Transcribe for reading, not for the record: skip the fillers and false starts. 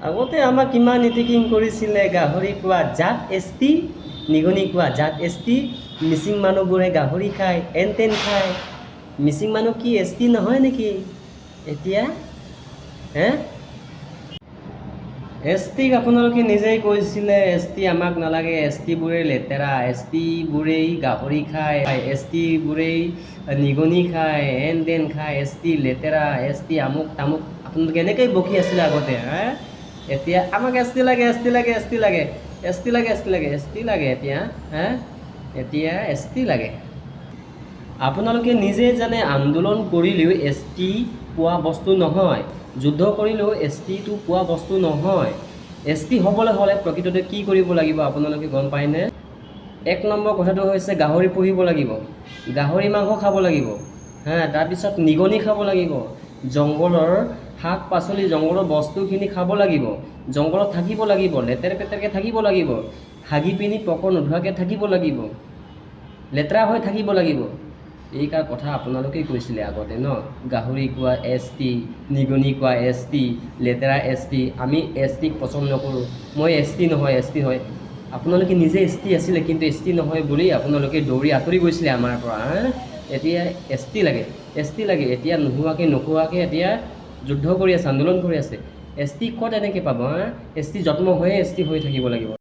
আগতে আমাক কিমান নীতিকিং কৰিছিলে, গাহৰি খোৱা জাত এছ টি, নিগনি খোৱা জাত এছ টি, মিচিং মানুহবোৰে গাহৰি খায়, এন তেন খায়। মিচিং মানুহ কি এছ টি নহয় নেকি এতিয়া? এছ টিক আপোনালোকে নিজেই কৈছিলে এছ টি আমাক নালাগে, এছ টিবোৰে লেতেৰা, এছ টিবোৰেই গাহৰি খায়, এছ টিবোৰেই নিগনি খায়, এন তেন খায়, এছ টি লেতেৰা, এছ টি আমুক তামুক আপোনালোকে এনেকৈ বকি আছিলে আগতে। এতিয়া আমাক এছ টি লাগে, এছ টি লাগে, এছ টি লাগে, এছ টি লাগে, এছ টি লাগে, এছ টি লাগে এতিয়া। এতিয়া এছ টি লাগে। আপোনালোকে নিজে জানে আন্দোলন কৰিলেও এছ টি পোৱা বস্তু নহয়, যুদ্ধ কৰিলেও এছ টিটো পোৱা বস্তু নহয়। এছ টি হ'বলৈ হ'লে প্ৰকৃততে কি কৰিব লাগিব আপোনালোকে গম পায়নে? 1 নম্বৰ কথাটো হৈছে গাহৰি পুহিব লাগিব, গাহৰি মাংস খাব লাগিব, তাৰপিছত নিগনি খাব লাগিব, জংঘলৰ শাক পাচলি জংঘলৰ বস্তুখিনি খাব লাগিব, জংঘলত থাকিব লাগিব, লেতেৰা পেতেৰাকৈ থাকিব লাগিব, হাগি পিনি পকৰ নোধোৱাকৈ থাকিব লাগিব, লেতেৰা হৈ থাকিব লাগিব। এইকাৰ কথা আপোনালোকেই কৈছিলে আগতে ন? গাহৰি খোৱা এছ টি, নিগনি খোৱা এছ টি, লেতেৰা এছ টি। আমি এছ টিক পচন্দ নকৰোঁ, মই এছ টি নহয়, এছ টি হয়। আপোনালোকে নিজে এছ টি আছিলে, কিন্তু এছ টি নহয় বুলি আপোনালোকে দৌৰি আঁতৰি গৈছিলে আমাৰ পৰা। এতিয়া এছ টি লাগে, এছ টি লাগে। এতিয়া নোখোৱাকৈ এতিয়া যুদ্ধ কৰি আছে, আন্দোলন কৰি আছে। এছ টি ক'ত এনেকৈ পাব? এছ টি জন্ম হৈয়ে এছ টি হৈ থাকিব লাগিব।